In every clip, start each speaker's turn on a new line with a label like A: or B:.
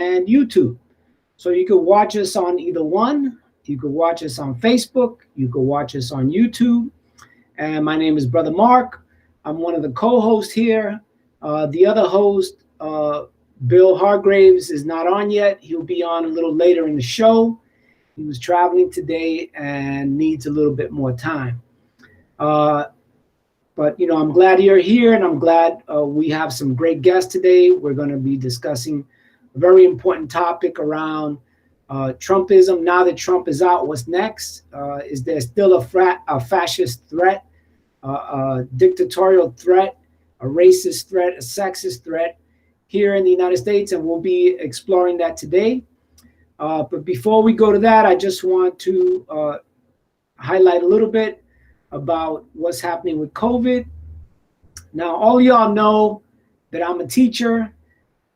A: and YouTube. So you can watch us on either one. You can watch us on Facebook. You can watch us on YouTube. And my name is Brother Mark. I'm one of the co-hosts here. The other host, Bill Hargraves, is not on yet. He'll be on a little later in the show. He was traveling today and needs a little bit more time. But, I'm glad you're here, and I'm glad we have some great guests today. We're going to be discussing a very important topic around Trumpism. Now that Trump is out, what's next? Is there still a fascist threat, a dictatorial threat, a racist threat, a sexist threat here in the United States? And we'll be exploring that today. But before we go to that, I just want to highlight a little bit about what's happening with COVID. Now, all y'all know that I'm a teacher,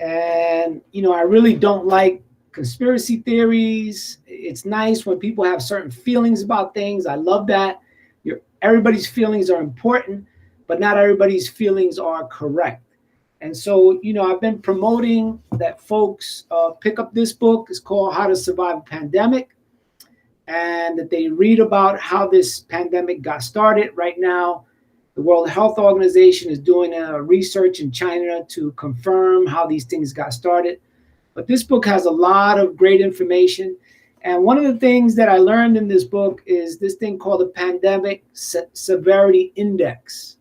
A: and I really don't like conspiracy theories. It's nice when people have certain feelings about things. I love that. Everybody's feelings are important, but not everybody's feelings are correct. And so, I've been promoting that folks pick up this book. It's called How to Survive a Pandemic, and that they read about how this pandemic got started. Right now, the World Health Organization is doing research in China to confirm how these things got started. But this book has a lot of great information. And one of the things that I learned in this book is this thing called the Pandemic Severity Index.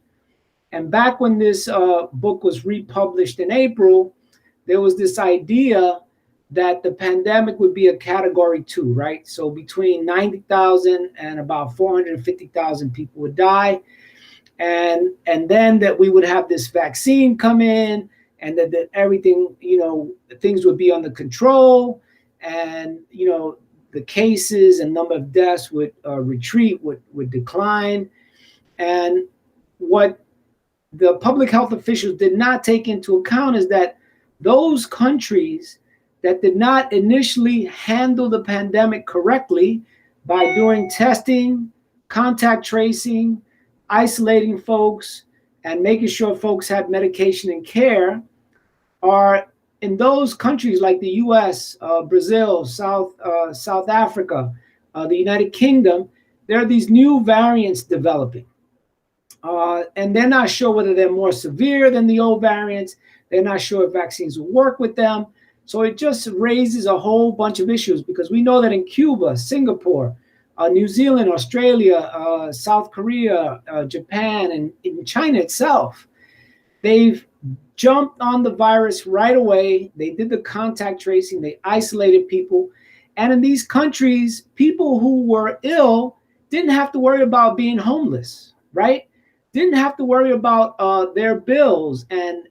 A: And back when this book was republished in April, there was this idea that the pandemic would be a category 2, right? So between 90,000 and about 450,000 people would die. And then that we would have this vaccine come in, and that everything, things would be under control, and, the cases and number of deaths would retreat, would decline. And what the public health officials did not take into account is that those countries that did not initially handle the pandemic correctly by doing testing, contact tracing, isolating folks, and making sure folks had medication and care, are in those countries like the US, Brazil, South Africa, the United Kingdom. There are these new variants developing. And they're not sure whether they're more severe than the old variants. They're not sure if vaccines will work with them. So it just raises a whole bunch of issues, because we know that in Cuba, Singapore, New Zealand, Australia, South Korea, Japan, and in China itself, they've jumped on the virus right away. They did the contact tracing, they isolated people. And in these countries, people who were ill didn't have to worry about being homeless, right? Didn't have to worry about their bills and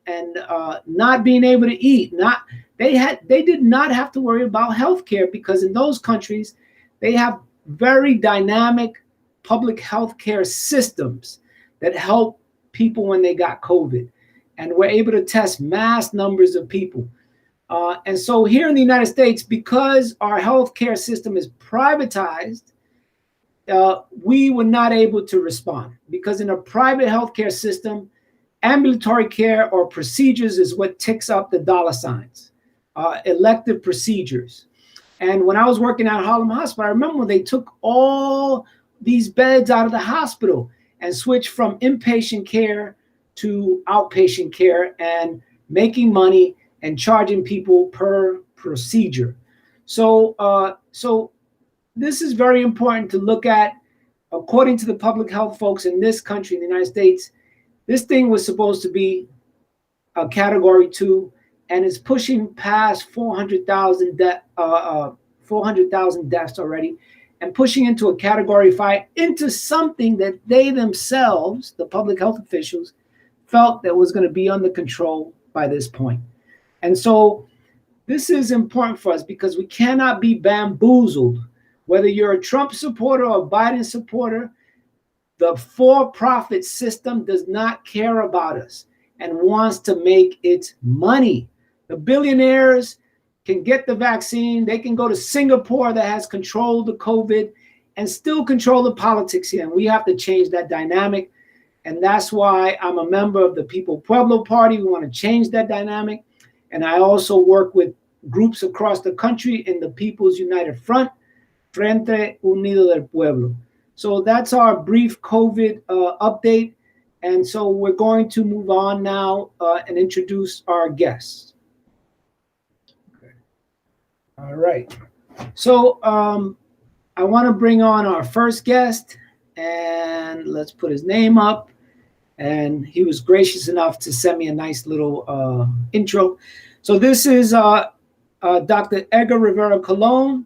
A: not being able to eat. They did not have to worry about healthcare, because in those countries, they have very dynamic public healthcare systems that help people when they got COVID. And we're able to test mass numbers of people. And so here in the United States, because our healthcare system is privatized, we were not able to respond, because in a private healthcare system, ambulatory care or procedures is what ticks up the dollar signs, elective procedures. And when I was working at Harlem Hospital, I remember when they took all these beds out of the hospital and switched from inpatient care to outpatient care, and making money and charging people per procedure. So this is very important to look at. According to the public health folks in this country, in the United States, this thing was supposed to be a category 2, and it's pushing past 400,000 deaths already, and pushing into a category 5, into something that they themselves, the public health officials, felt that was going to be under control by this point. And so this is important for us, because we cannot be bamboozled. Whether you're a Trump supporter or a Biden supporter, the for-profit system does not care about us and wants to make its money. The billionaires can get the vaccine. They can go to Singapore that has controlled the COVID and still control the politics here. And we have to change that dynamic. And that's why I'm a member of the People-Pueblo party. We want to change that dynamic. And I also work with groups across the country in the People's United Front, Frente Unido del Pueblo. So that's our brief COVID update. And so we're going to move on now and introduce our guests. Okay. All right. So I want to bring on our first guest, and let's put his name up. And he was gracious enough to send me a nice little intro. So this is Dr. Edgar Rivera Colon,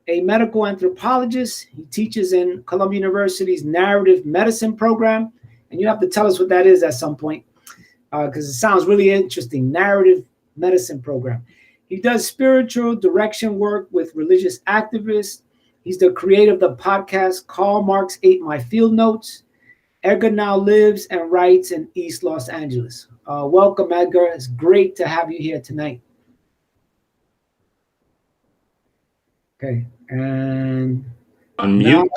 A: a medical anthropologist. He teaches in Columbia University's narrative medicine program. And you have to tell us what that is at some point, because it sounds really interesting, narrative medicine program. He does spiritual direction work with religious activists. He's the creator of the podcast Karl Marx Ate My Field Notes. Edgar now lives and writes in East Los Angeles. Welcome, Edgar. It's great to have you here tonight. Okay, and
B: unmute.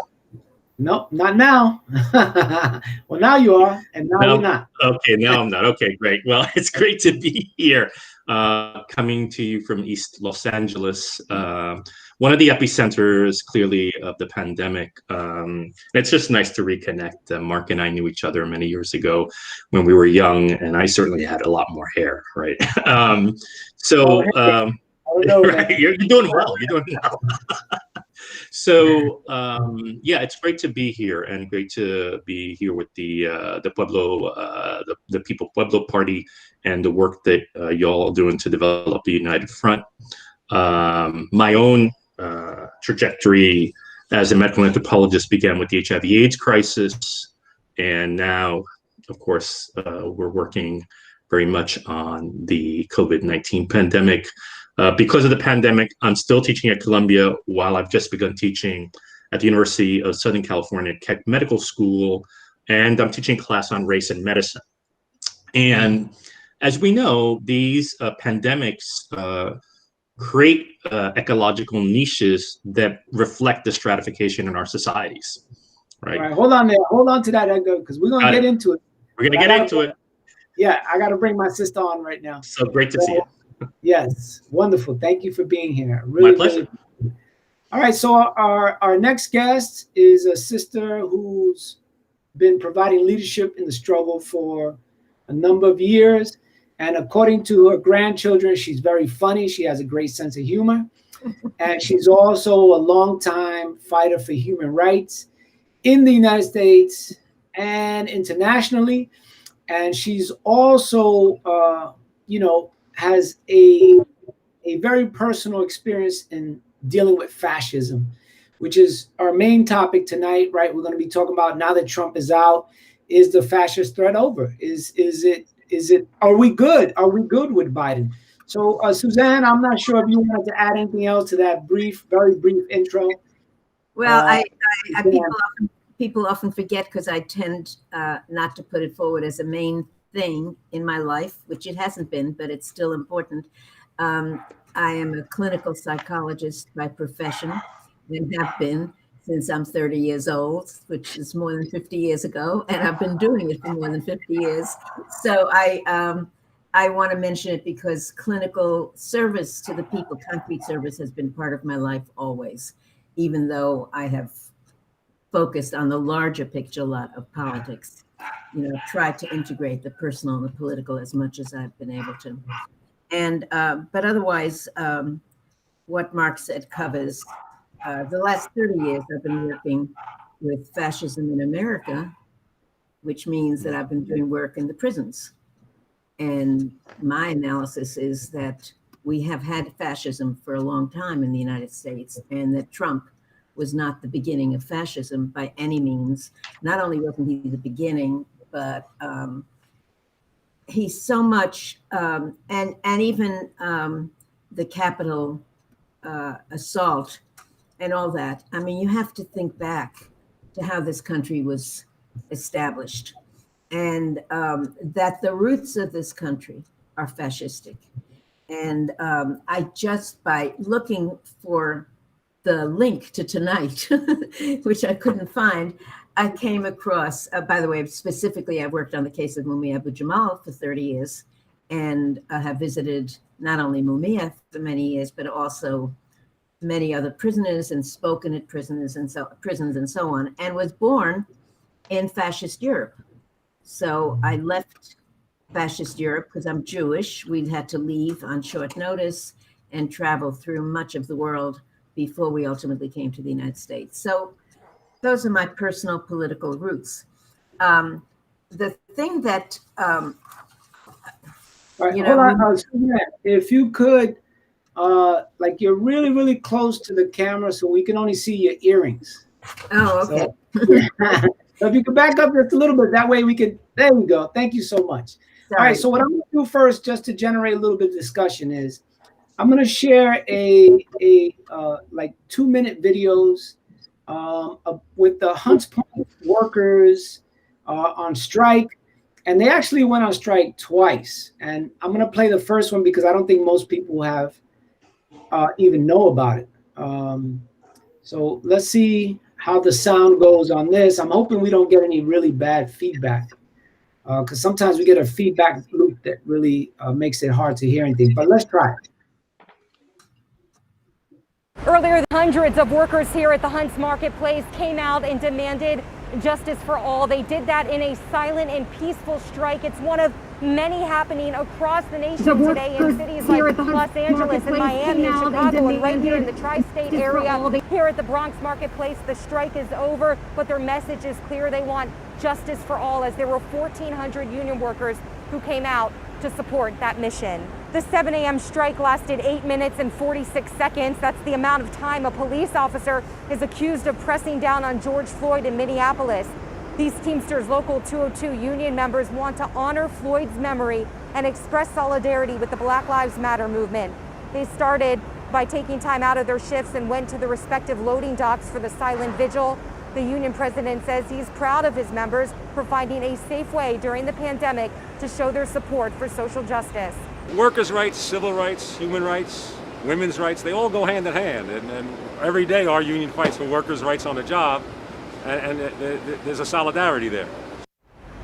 A: No, not now. Well, now you are, and now you're not.
B: Okay, now I'm not. Okay, great. Well, it's great to be here, coming to you from East Los Angeles, one of the epicenters, clearly, of the pandemic. It's just nice to reconnect. Mark and I knew each other many years ago when we were young, and I certainly had a lot more hair, right? Right, you're doing well. You're doing well. So yeah, it's great to be here, and great to be here with the Pueblo, the People-Pueblo Party, and the work that y'all are doing to develop the United Front. My own trajectory as a medical anthropologist began with the HIV/AIDS crisis, and now, of course, we're working very much on the COVID-19 pandemic. Because of the pandemic, I'm still teaching at Columbia, while I've just begun teaching at the University of Southern California Keck Medical School, and I'm teaching a class on race and medicine. And as we know, these pandemics create ecological niches that reflect the stratification in our societies, right?
A: All right, hold on there. Hold on to that, Edgar, because we're going to get into it.
B: We're going to get into it.
A: Yeah, I got to bring my sister on right now.
B: So great to see you.
A: Yes, wonderful. Thank you for being here. Really,
B: my pleasure.
A: Really. All right, so our next guest is a sister who's been providing leadership in the struggle for a number of years. And according to her grandchildren, she's very funny. She has a great sense of humor. And she's also a longtime fighter for human rights in the United States and internationally. And she's also, has a very personal experience in dealing with fascism, which is our main topic tonight, right? We're going to be talking about, now that Trump is out, is the fascist threat over? Is it, are we good? Are we good with Biden? So Suzanne, I'm not sure if you wanted to add anything else to that very brief intro.
C: Well, people often forget, because I tend not to put it forward as a main thing in my life, which it hasn't been, but it's still important. I am a clinical psychologist by profession, and have been since I'm 30 years old, which is more than 50 years ago, and I've been doing it for more than 50 years. So I want to mention it because clinical service to the people, concrete service, has been part of my life always, even though I have focused on the larger picture a lot of politics. Tried to integrate the personal and the political as much as I've been able to. And but otherwise, what Mark said covers the last 30 years. I've been working with fascism in America, which means that I've been doing work in the prisons. And my analysis is that we have had fascism for a long time in the United States, and that Trump was not the beginning of fascism by any means. Not only wasn't he the beginning, but he's so much, and even the Capitol assault and all that. I mean, you have to think back to how this country was established, and that the roots of this country are fascistic. And I just, by looking for the link to tonight, which I couldn't find, I came across, by the way, specifically, I worked on the case of Mumia Abu-Jamal for 30 years. and have visited not only Mumia for many years, but also many other prisoners and spoken at prisons and so on, and was born in fascist Europe. So I left fascist Europe because I'm Jewish. We'd had to leave on short notice and travel through much of the world before we ultimately came to the United States. So those are my personal political roots. The thing that,
A: All right, hold on, if you could, like you're really, really close to the camera, so we can only see your earrings.
C: Oh, okay.
A: So if you could back up just a little bit, that way we could, there we go. Thank you so much.
C: Sorry.
A: All right, so what I'm gonna do first, just to generate a little bit of discussion, is I'm gonna share a like 2-minute videos with the Hunts Point workers on strike. And they actually went on strike twice. And I'm going to play the first one because I don't think most people have even know about it. So let's see how the sound goes on this. I'm hoping we don't get any really bad feedback because sometimes we get a feedback loop that really makes it hard to hear anything. But let's try it.
D: Earlier, hundreds of workers here at the Hunts Marketplace came out and demanded justice for all. They did that in a silent and peaceful strike. It's one of many happening across the nation today in cities like Los Angeles and Miami and Chicago and right here in the tri-state area. Here at the Bronx Marketplace, the strike is over, but their message is clear. They want justice for all, as there were 1,400 union workers who came out to support that mission. The 7 a.m. strike lasted 8 minutes and 46 seconds. That's the amount of time a police officer is accused of pressing down on George Floyd in Minneapolis. These Teamsters Local 202 union members want to honor Floyd's memory and express solidarity with the Black Lives Matter movement. They started by taking time out of their shifts and went to the respective loading docks for the silent vigil. The union president says he's proud of his members for finding a safe way during the pandemic to show their support for social justice.
E: Workers' rights, civil rights, human rights, women's rights, they all go hand in hand. And every day our union fights for workers' rights on the job, and there's a solidarity there.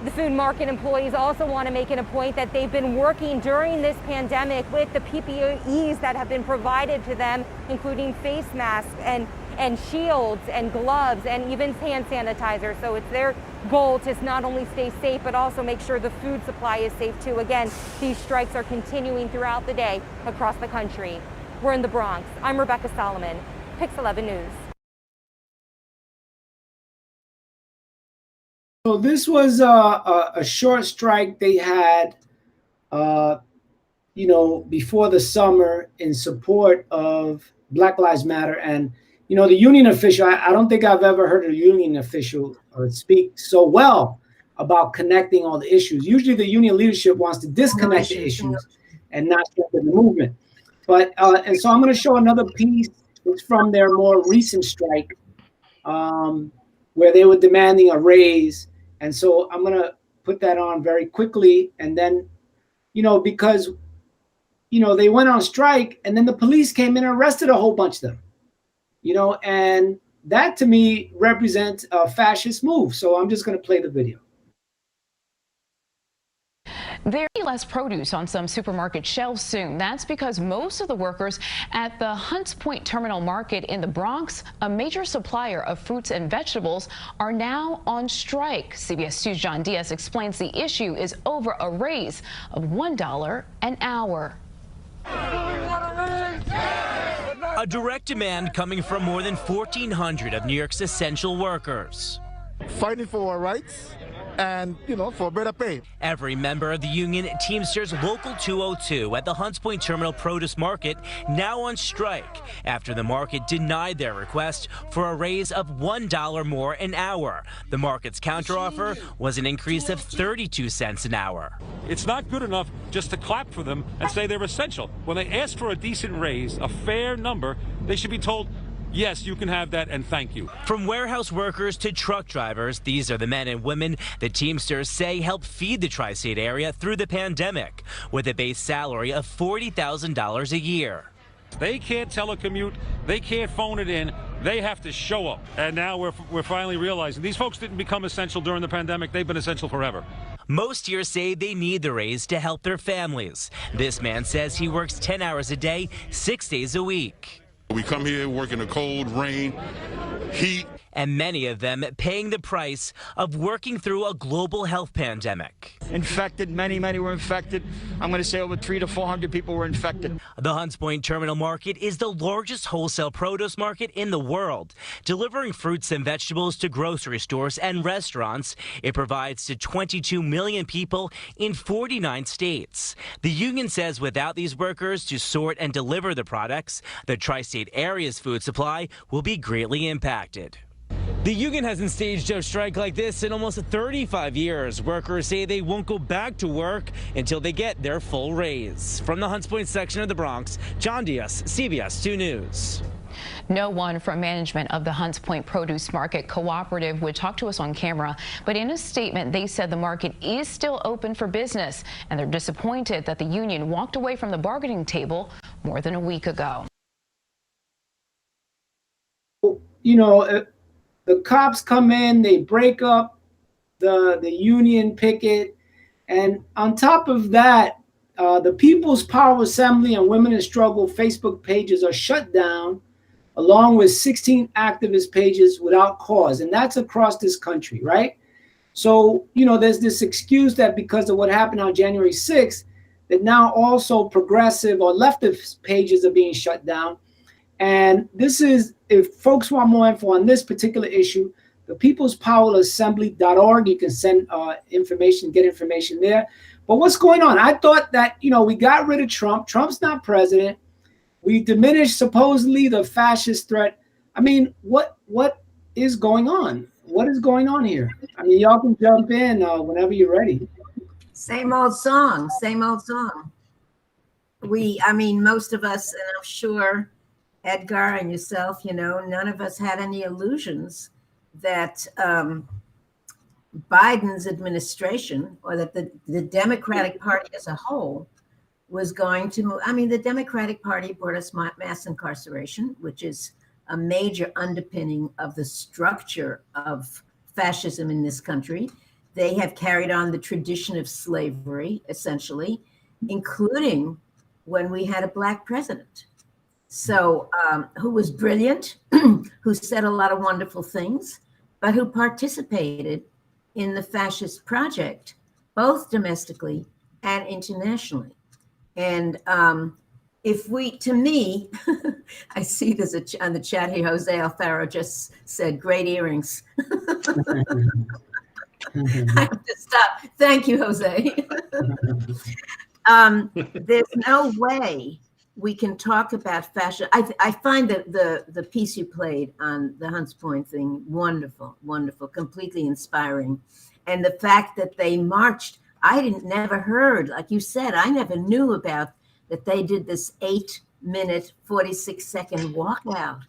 D: The food market employees also want to make it a point that they've been working during this pandemic with the PPEs that have been provided to them, including face masks and shields and gloves and even hand sanitizer. So it's their goal to not only stay safe, but also make sure the food supply is safe too. Again, these strikes are continuing throughout the day across the country. We're in the Bronx. I'm Rebecca Solomon, Pix 11 News.
A: So this was a short strike they had, before the summer in support of Black Lives Matter. And, the union official, I don't think I've ever heard a union official speak so well about connecting all the issues. Usually the union leadership wants to disconnect the issues and not strengthen the movement. But, and so I'm going to show another piece. It's from their more recent strike where they were demanding a raise. And so I'm going to put that on very quickly. And then, because, they went on strike and then the police came in and arrested a whole bunch of them, and that to me represents a fascist move. So I'm just going to play the video.
F: There'll be less produce on some supermarket shelves soon. That's because most of the workers at the Hunts Point Terminal Market in the Bronx, a major supplier of fruits and vegetables, are now on strike. CBS 2's John Diaz explains the issue is over a raise of $1 an hour.
G: A direct demand coming from more than 1,400 of New York's essential workers.
H: Fighting for our rights and, for better pay.
G: Every member of the union Teamsters Local 202 at the Hunts Point Terminal Produce Market now on strike after the market denied their request for a raise of $1 more an hour. The market's counteroffer was an increase of 32 cents an hour.
E: It's not good enough just to clap for them and say they're essential. When they ask for a decent raise, a fair number, they should be told, yes, you can have that, and thank you.
G: From warehouse workers to truck drivers, these are the men and women the Teamsters say helped feed the tri-state area through the pandemic, with a base salary of $40,000 a year.
E: They can't telecommute, they can't phone it in, they have to show up. And now we're finally realizing these folks didn't become essential during the pandemic, they've been essential forever.
G: Most here say they need the raise to help their families. This man says he works 10 hours a day, 6 days a week.
I: We come here, work in the cold, rain, heat.
G: And many of them paying the price of working through a global health pandemic.
J: Infected, many were infected. I'm going to say over 300 to 400 people were infected.
G: The Hunts Point Terminal Market is the largest wholesale produce market in the world, delivering fruits and vegetables to grocery stores and restaurants. It provides to 22 million people in 49 states. The union says without these workers to sort and deliver the products, the tri-state area's food supply will be greatly impacted.
K: The union hasn't staged a strike like this in almost 35 years. Workers say they won't go back to work until they get their full raise. From the Hunts Point section of the Bronx, John Diaz, CBS 2 News.
F: No one from management of the Hunts Point Produce Market Cooperative would talk to us on camera, but in a statement they said the market is still open for business, and they're disappointed that the union walked away from the bargaining table more than a week ago.
A: You know, the cops come in, they break up the union picket, and on top of that, the People's Power Assembly and Women in Struggle Facebook pages are shut down, along with 16 activist pages without cause, and that's across this country, right? So, you know, there's this excuse that because of what happened on January 6th, that now also progressive or leftist pages are being shut down. And this is, if folks want more info on this particular issue, the peoplespowerassembly.org, you can send information, get information there. But what's going on? I thought that, you know, we got rid of Trump. Trump's not president. We diminished supposedly the fascist threat. I mean, what is going on? What is going on here? I mean, y'all can jump in whenever you're ready.
C: Same old song, same old song. I mean, most of us, and I'm sure Edgar and yourself, you know, none of us had any illusions that Biden's administration or that the Democratic Party as a whole was going to move. I mean, the Democratic Party brought us mass incarceration, which is a major underpinning of the structure of fascism in this country. They have carried on the tradition of slavery, essentially, including when we had a Black president. So who was brilliant, who said a lot of wonderful things, but who participated in the fascist project, both domestically and internationally. And if we, to me, I see there's on the chat here, Jose Alfaro just said, great earrings. I have to stop. Thank you, Jose. There's no way we can talk about fashion. I find that the piece you played on the Hunts Point thing wonderful, wonderful, completely inspiring. And the fact that they marched, never heard, like you said, I never knew about that they did this 8-minute, 46-second walkout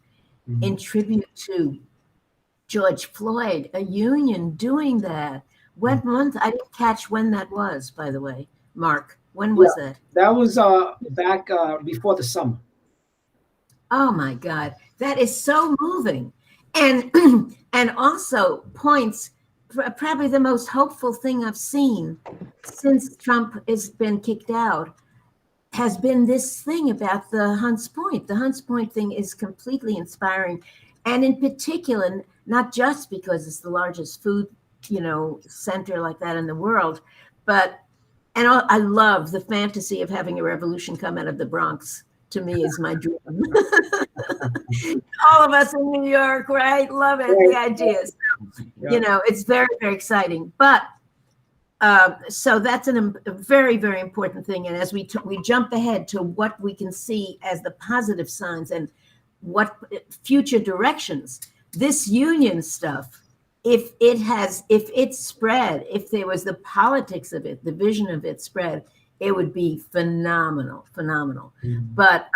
C: in tribute to George Floyd, a union doing that. What month? I didn't catch when that was, by the way, Mark. When was that?
A: That was back before the summer.
C: Oh my God, that is so moving, and also points probably the most hopeful thing I've seen since Trump has been kicked out has been this thing about the Hunts Point. The Hunts Point thing is completely inspiring, and in particular, not just because it's the largest food, center like that in the world, but. And I love the fantasy of having a revolution come out of the Bronx. To me, is my dream. All of us in New York, right? Love it. The ideas. Yeah. It's very, very exciting. But so that's a very, very important thing. And as we jump ahead to what we can see as the positive signs and what future directions, this union stuff. If it spread, if there was the politics of it, the vision of it spread, it would be phenomenal. Mm-hmm. But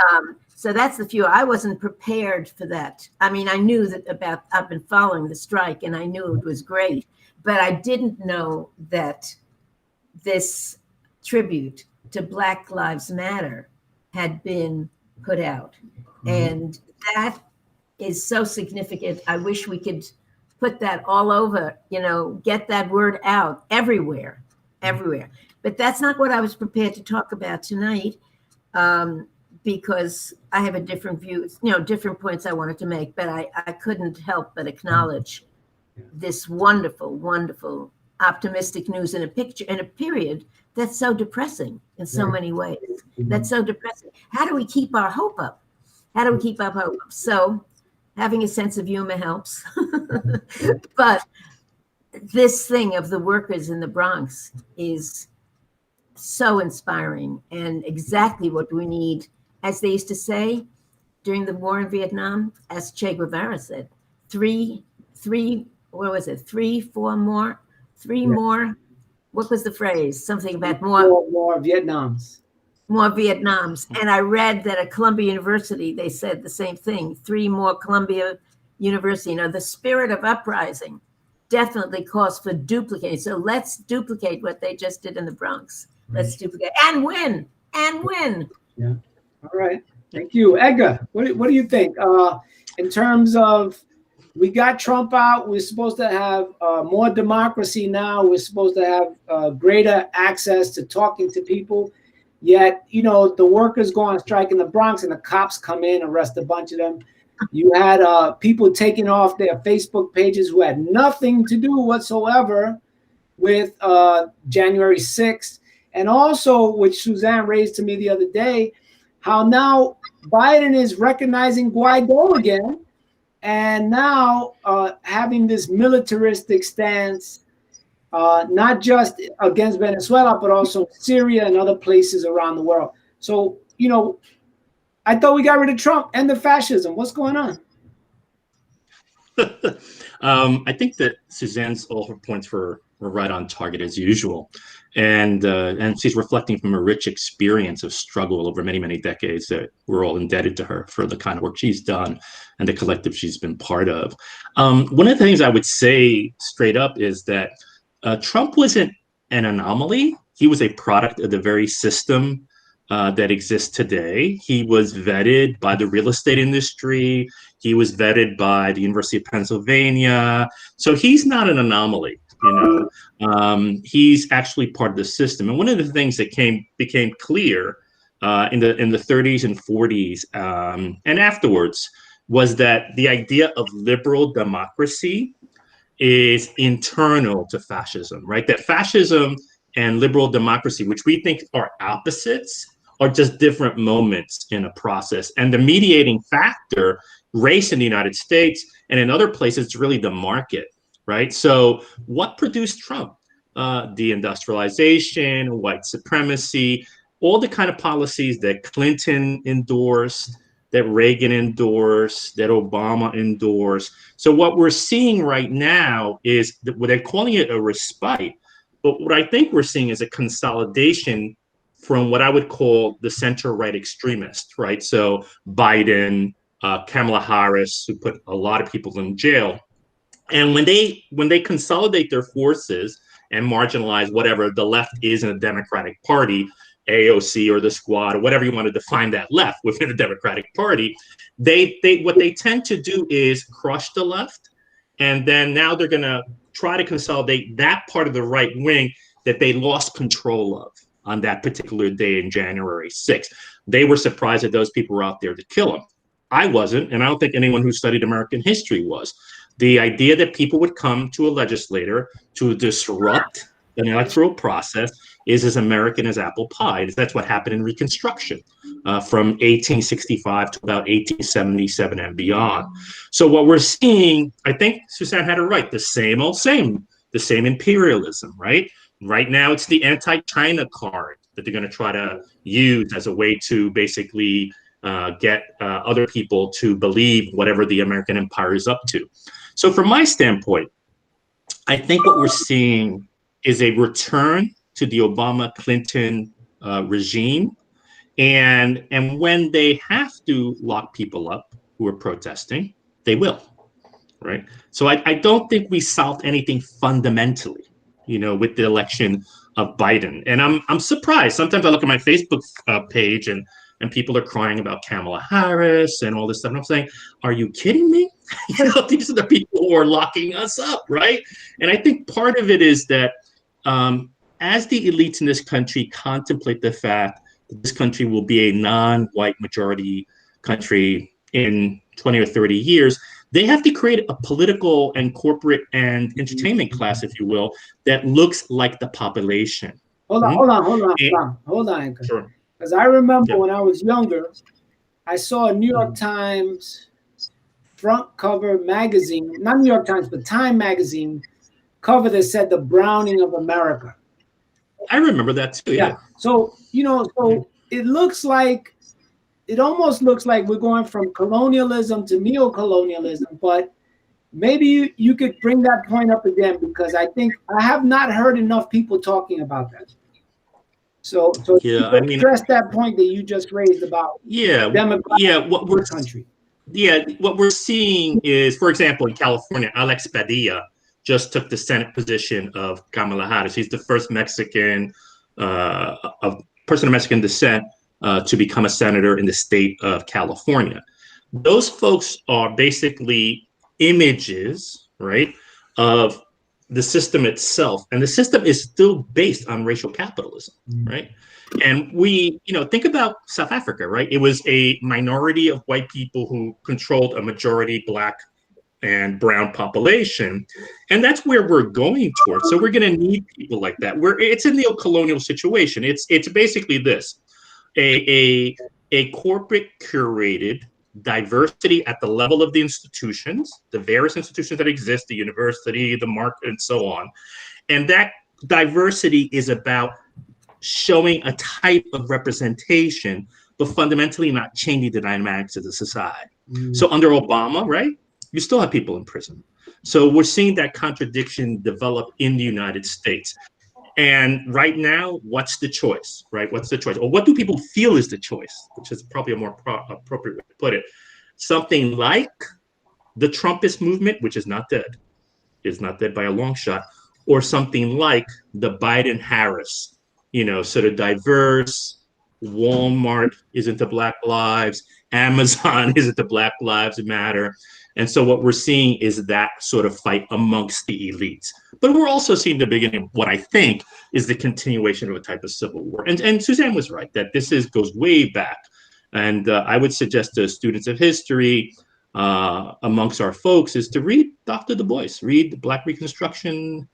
C: so that's the few. I wasn't prepared for that. I mean, I knew I've been following the strike and I knew it was great, but I didn't know that this tribute to Black Lives Matter had been put out. Mm-hmm. And that is so significant. I wish we could put that all over, get that word out everywhere. everywhere. But that's not what I was prepared to talk about tonight, because I have a different view, different points I wanted to make, but I couldn't help but acknowledge this wonderful, wonderful, optimistic news in a period that's so depressing in so many ways. That's so depressing. How do we keep our hope up? How do we keep our hope up? So having a sense of humor helps. But this thing of the workers in the Bronx is so inspiring and exactly what we need. As they used to say during the war in Vietnam, as Che Guevara said, three more, what was the phrase? Something about
A: more Vietnams.
C: More Vietnams. And I read that at Columbia University, they said the same thing, 3 more Columbia University. The spirit of uprising definitely calls for duplicating. So let's duplicate what they just did in the Bronx. Let's duplicate and win.
A: Yeah. All right. Thank you. Edgar, what do you think? In terms of, we got Trump out, we're supposed to have more democracy now. We're supposed to have greater access to talking to people. Yet, the workers go on strike in the Bronx and the cops come in, arrest a bunch of them. You had people taking off their Facebook pages who had nothing to do whatsoever with January 6th. And also, which Suzanne raised to me the other day, how now Biden is recognizing Guaido again, and now having this militaristic stance, not just against Venezuela, but also Syria and other places around the world. So, I thought we got rid of Trump and the fascism. What's going on?
B: I think that Suzanne's all her points were right on target as usual, and she's reflecting from a rich experience of struggle over many, many decades that we're all indebted to her for the kind of work she's done and the collective she's been part of. One of the things I would say straight up is that Trump wasn't an anomaly. He was a product of the very system that exists today. He was vetted by the real estate industry. He was vetted by the University of Pennsylvania. So he's not an anomaly. He's actually part of the system. And one of the things that became clear in the 30s and 40s and afterwards was that the idea of liberal democracy is internal to fascism, right? That fascism and liberal democracy, which we think are opposites, are just different moments in a process. And the mediating factor, race in the United States and in other places, it's really the market, right? So what produced Trump? Deindustrialization, white supremacy, all the kind of policies that Clinton endorsed, that Reagan endorsed, that Obama endorsed. So what we're seeing right now is that they're calling it a respite, but what I think we're seeing is a consolidation from what I would call the center-right extremists, right? So Biden, Kamala Harris, who put a lot of people in jail. And when they consolidate their forces and marginalize whatever the left is in the Democratic Party, AOC or the Squad or whatever you want to define that left within the Democratic Party, what they tend to do is crush the left, and then now they're going to try to consolidate that part of the right wing that they lost control of on that particular day in January 6th. They were surprised that those people were out there to kill him. I wasn't, and I don't think anyone who studied American history was. The idea that people would come to a legislator to disrupt an electoral process is as American as apple pie. That's what happened in Reconstruction from 1865 to about 1877 and beyond. So what we're seeing, I think Suzanne had it right, the same old same, the same imperialism, right? Right now, it's the anti-China card that they're going to try to use as a way to basically get other people to believe whatever the American empire is up to. So from my standpoint, I think what we're seeing is a return to the Obama-Clinton regime. And when they have to lock people up who are protesting, they will, right? So I don't think we solved anything fundamentally, with the election of Biden. And I'm surprised. Sometimes I look at my Facebook page and people are crying about Kamala Harris and all this stuff. And I'm saying, are you kidding me? These are the people who are locking us up, right? And I think part of it is that as the elites in this country contemplate the fact that this country will be a non-white majority country in 20 or 30 years, they have to create a political and corporate and entertainment class, if you will, that looks like the population.
A: Hold on.
B: Sure.
A: Because I remember when I was younger, I saw a New York Times front cover magazine, not New York Times, but Time magazine cover that said the browning of America.
B: I remember that too, yeah.
A: So, so it almost looks like we're going from colonialism to neo-colonialism, but maybe you could bring that point up again, because I think I have not heard enough people talking about that. So
B: yeah,
A: address that point that you just raised about
B: what we're seeing is, for example, in California, Alex Padilla just took the Senate position of Kamala Harris. He's the first Mexican, person of Mexican descent to become a senator in the state of California. Those folks are basically images, right, of the system itself. And the system is still based on racial capitalism, right? And we, think about South Africa, right? It was a minority of white people who controlled a majority Black and brown population. And that's where we're going towards. So we're going to need people like that. It's a neo-colonial situation. It's basically this, a corporate curated diversity at the level of the institutions, the various institutions that exist, the university, the market, and so on. And that diversity is about showing a type of representation, but fundamentally not changing the dynamics of the society. So under Obama, right, you still have people in prison. So we're seeing that contradiction develop in the United States. And right now, what's the choice, right? What's the choice? Or what do people feel is the choice, which is probably a more appropriate way to put it. Something like the Trumpist movement, which is not dead by a long shot, or something like the Biden-Harris, sort of diverse, Walmart is into Black lives, Amazon is into Black Lives Matter. And so what we're seeing is that sort of fight amongst the elites. But we're also seeing the beginning of what I think is the continuation of a type of civil war. And Suzanne was right that this goes way back. And I would suggest to students of history amongst our folks is to read Dr. Du Bois, read the Black Reconstruction,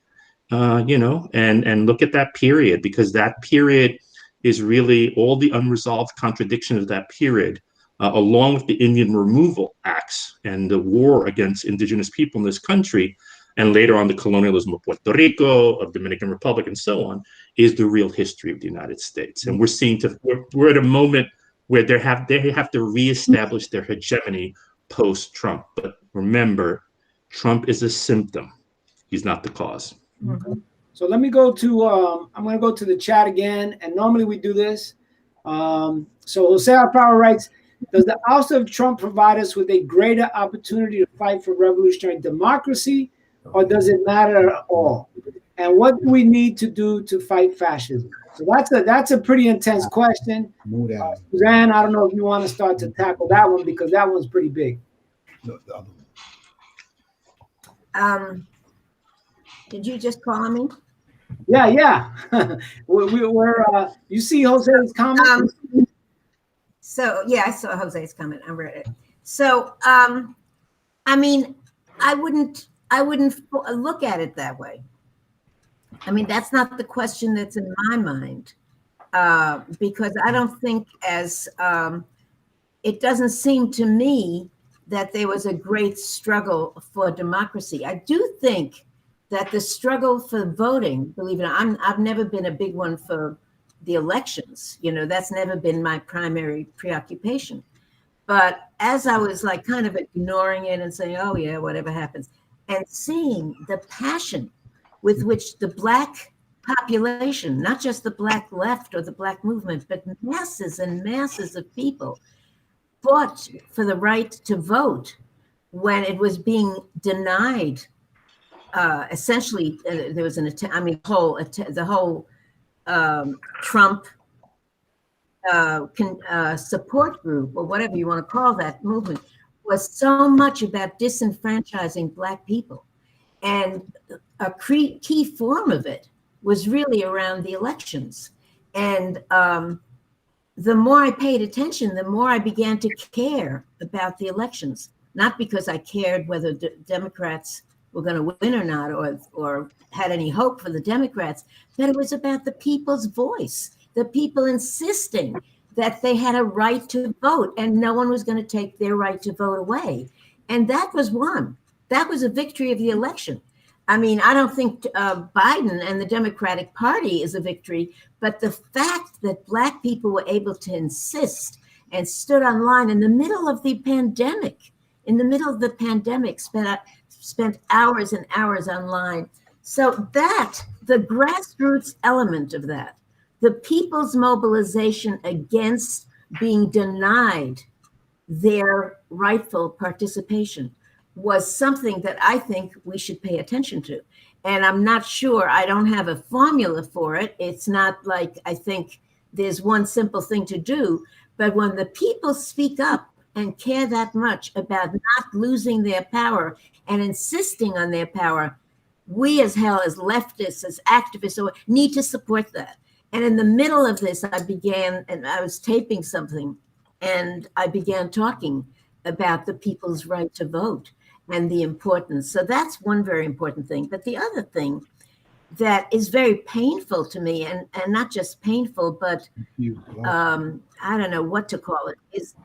B: and look at that period, because that period is really all the unresolved contradictions of that period. Along with the Indian Removal Acts and the war against indigenous people in this country, and later on the colonialism of Puerto Rico, of Dominican Republic, and so on, is the real history of the United States. And we're at a moment where they have to reestablish their hegemony post-Trump. But remember, Trump is a symptom. He's not the cause.
A: Mm-hmm. So let me go to, I'm going to go to the chat again. And normally we do this. So Jose Alfaro writes, does the oust of Trump provide us with a greater opportunity to fight for revolutionary democracy, or does it matter at all? And what do we need to do to fight fascism? So that's a pretty intense question. Suzanne, I don't know if you want to start to tackle that one, because that one's pretty big.
C: Did you just call me?
A: Yeah. we're you see Jose's comment?
C: So yeah, I saw Jose's comment. I read it. So I wouldn't look at it that way. I mean, that's not the question that's in my mind, because I don't think it doesn't seem to me that there was a great struggle for democracy. I do think that the struggle for voting, believe it or not, I've never been a big one for the elections. That's never been my primary preoccupation. But as I was like kind of ignoring it and saying, oh yeah, whatever happens, and seeing the passion with which the Black population, not just the Black left or the Black movement, but masses and masses of people fought for the right to vote when it was being denied. Essentially, there was an attempt. I mean, the whole Trump support group, or whatever you want to call that movement, was so much about disenfranchising Black people. And a key form of it was really around the elections. And the more I paid attention, the more I began to care about the elections, not because I cared whether the Democrats were going to win or not, or had any hope for the Democrats, but it was about the people's voice, the people insisting that they had a right to vote and no one was going to take their right to vote away. And that was won. That was a victory of the election. I mean, I don't think Biden and the Democratic Party is a victory, but the fact that Black people were able to insist and stood online in the middle of the pandemic, spent hours and hours online. So that, the grassroots element of that, the people's mobilization against being denied their rightful participation, was something that I think we should pay attention to. And I'm not sure, I don't have a formula for it. It's not like I think there's one simple thing to do, but when the people speak up and care that much about not losing their power and insisting on their power, we as hell, as leftists, as activists, need to support that. And in the middle of this, I was taping something, and I began talking about the people's right to vote and the importance. So that's one very important thing. But the other thing that is very painful to me, and not just painful, but I don't know what to call it, is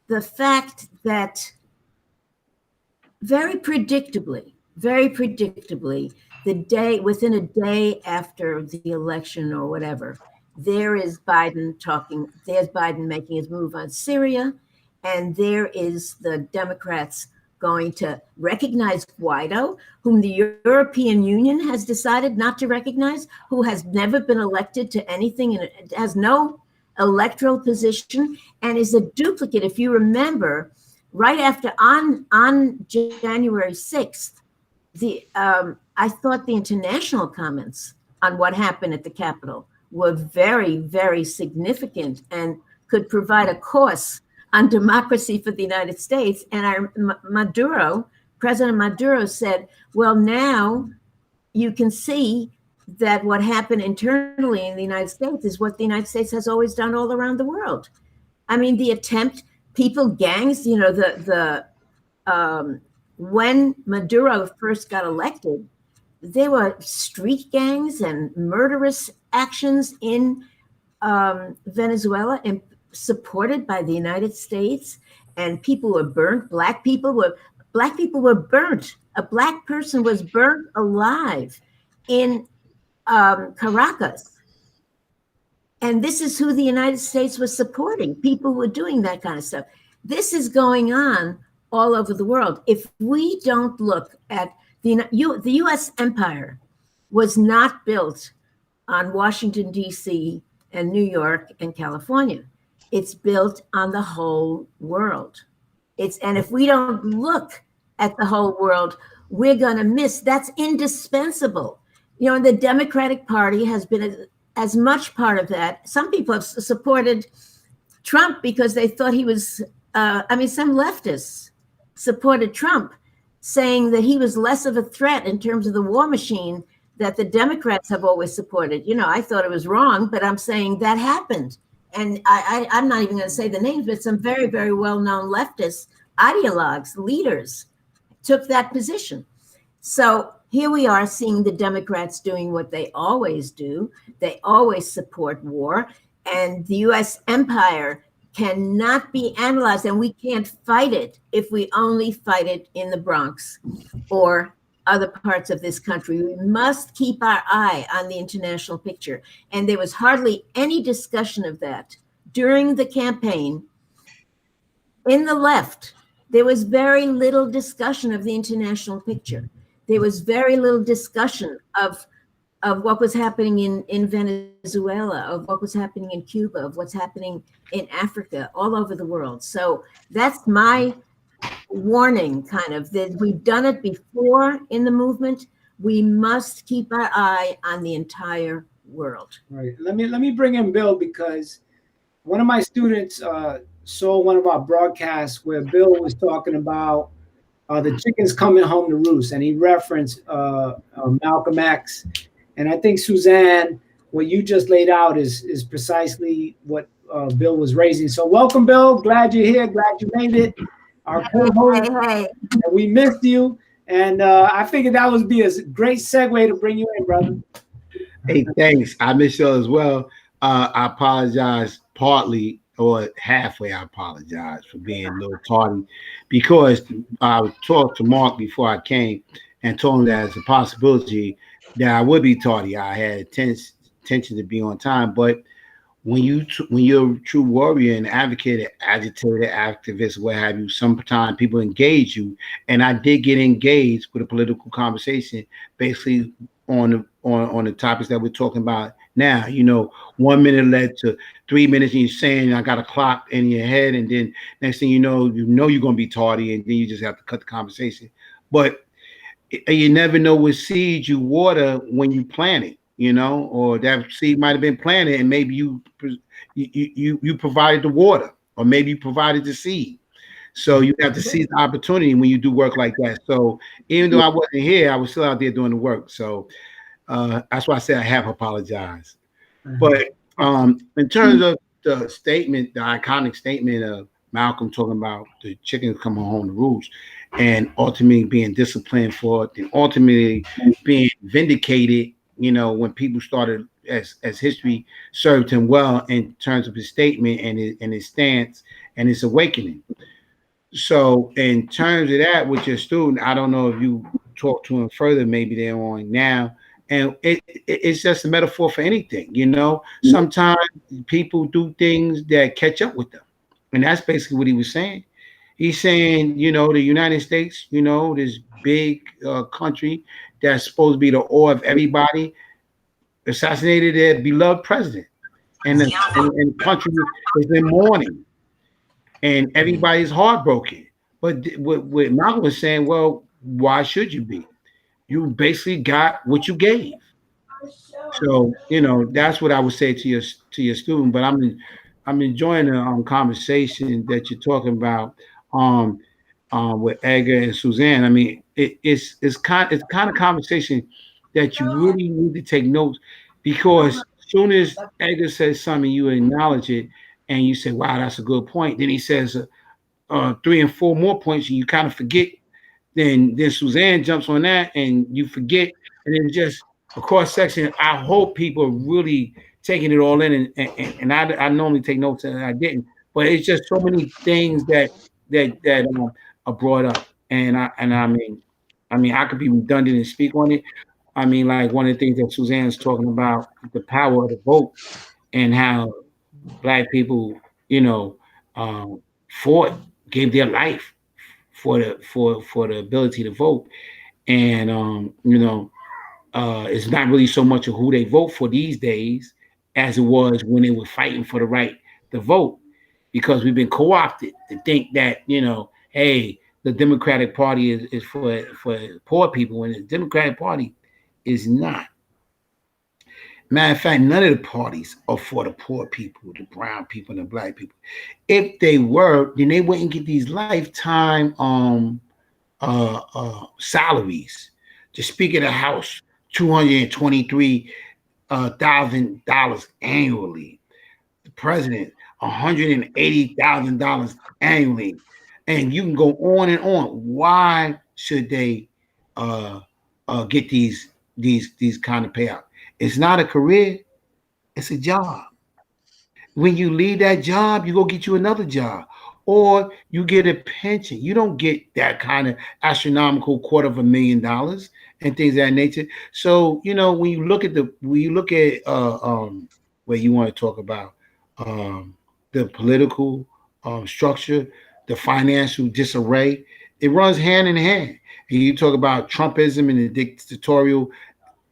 C: the fact that very predictably, within a day after the election or whatever, there's Biden making his move on Syria, and there is the Democrats going to recognize Guaido, whom the European Union has decided not to recognize, who has never been elected to anything and has no electoral position and is a duplicate. If you remember, right after on January 6th, I thought the international comments on what happened at the Capitol were very, very significant and could provide a course on democracy for the United States. And President Maduro said, well, now you can see that what happened internally in the United States is what the United States has always done all around the world. I mean, the attempt, gangs, when Maduro first got elected, there were street gangs and murderous actions in Venezuela, and supported by the United States, and people were burnt. Black people were burnt. A Black person was burnt alive in Caracas. And this is who the United States was supporting. People were doing that kind of stuff. This is going on all over the world. If we don't look at the U.S. empire was not built on Washington, D.C. and New York and California. It's built on the whole world. And if we don't look at the whole world, we're going to miss. That's indispensable. The Democratic Party has been as much part of that. Some people have supported Trump because they thought he was, some leftists supported Trump, saying that he was less of a threat in terms of the war machine that the Democrats have always supported. I thought it was wrong, but I'm saying that happened. And I'm not even going to say the names, but some very, very well-known leftist ideologues, leaders, took that position. So here we are seeing the Democrats doing what they always do. They always support war. And the U.S. empire cannot be analyzed, and we can't fight it if we only fight it in the Bronx or other parts of this country. We must keep our eye on the international picture. And there was hardly any discussion of that during the campaign. In the left, there was very little discussion of the international picture. There was very little discussion of what was happening in Venezuela, of what was happening in Cuba, of what's happening in Africa, all over the world. So that's my warning, kind of, that we've done it before in the movement. We must keep our eye on the entire world.
A: Right. Let me bring in Bill, because one of my students saw one of our broadcasts where Bill was talking about the chickens coming home to roost, and he referenced Malcolm X And I think, Suzanne, what you just laid out is precisely what Bill was raising. So welcome, Bill. Glad you're here. Glad you made it. Our co-host,
C: Hey.
A: we missed you. And I figured that would be a great segue to bring you in, brother.
L: Hey, thanks. I miss you as well. I apologize partly or halfway. I apologize for being a little tardy because I talked to Mark before I came and told him that it's a possibility that I would be tardy. I had intention to be on time, but when you're a true warrior and advocate, agitator, activist, what have you, sometimes people engage you, and I did get engaged with a political conversation, basically on the topics that we're talking about now. 1 minute led to 3 minutes, and you're saying I got a clock in your head, and then next thing you know you're going to be tardy, and then you just have to cut the conversation. But you never know what seeds you water when you plant it. Or that seed might have been planted, and maybe you provided the water, or maybe you provided the seed. So you have to seize the opportunity when you do work like that. So even though I wasn't here, I was still out there doing the work. So that's why I said I have apologized. But in terms of the statement, the iconic statement of Malcolm talking about the chickens coming home to roost, and ultimately being disciplined for it, and ultimately being vindicated. When people started, as history served him well in terms of his statement and his stance and his awakening. So in terms of that, with your student, I don't know if you talk to him further, maybe they're on now. And it's just a metaphor for anything, Sometimes people do things that catch up with them. And that's basically what he was saying. He's saying, the United States, this big country that's supposed to be the awe of everybody, assassinated their beloved president. And the country is in mourning. And everybody's heartbroken. But what Malcolm was saying, well, why should you be? You basically got what you gave. So, that's what I would say to your student. But I'm enjoying the conversation that you're talking about with Edgar and Suzanne. I mean, it's kind of conversation that you really need to take notes, because as soon as Edgar says something, you acknowledge it and you say, wow, that's a good point. Then he says 3 and 4 more points, and you kind of forget. Then Suzanne jumps on that and you forget, and then just a cross section. I hope people are really taking it all in, and I normally take notes and I didn't, but it's just so many things that are brought up, and I mean I could be redundant and speak on it. I mean, like one of the things that Suzanne's talking about, the power of the vote, and how Black people, fought, gave their life for the ability to vote, and it's not really so much of who they vote for these days as it was when they were fighting for the right to vote, because we've been co-opted to think that hey, the Democratic Party is for poor people, and the Democratic Party is not. Matter of fact, none of the parties are for the poor people, the brown people, and the Black people. If they were, then they wouldn't get these lifetime salaries. The Speaker of the House, $223,000 annually. The President, $180,000 annually, and you can go on and on. Why should they get these kind of payout? It's not a career, it's a job. When you leave that job, you go get you another job, or you get a pension. You don't get that kind of astronomical $250,000 and things of that nature. So when you look at where you want to talk about the political structure, the financial disarray, it runs hand in hand. And you talk about Trumpism and the dictatorial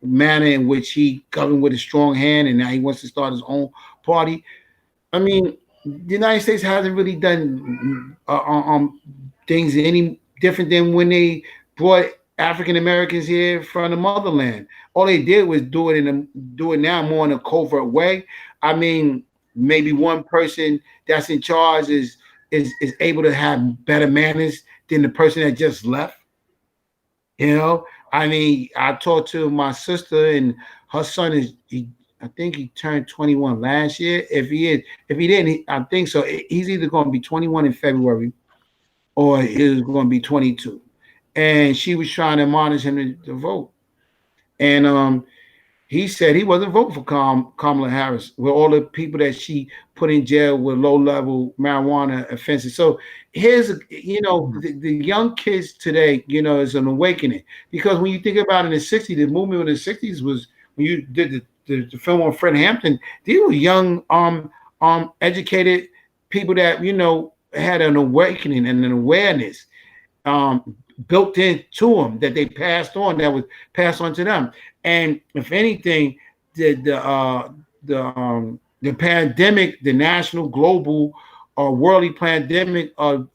L: manner in which he governed with a strong hand, and now he wants to start his own party. I mean, the United States hasn't really done things any different than when they brought African Americans here from the motherland. All they did was do it now more in a covert way. I mean, maybe one person that's in charge is able to have better manners than the person that just left. I mean, I talked to my sister and Her son I think he turned 21 last year. If he didn't, I think so. He's either going to be 21 in February, or he's going to be 22. And she was trying to admonish him to vote. And he said he wasn't voting for Kamala Harris with all the people that she put in jail with low-level marijuana offenses. So here's, the young kids today, is an awakening. Because when you think about it, in the 60s, the movement in the 60s was, when you did the film on Fred Hampton, these were young, educated people that, had an awakening and an awareness built into them that they passed on, that was passed on to them. And if anything, the pandemic, the national, global, worldly pandemic of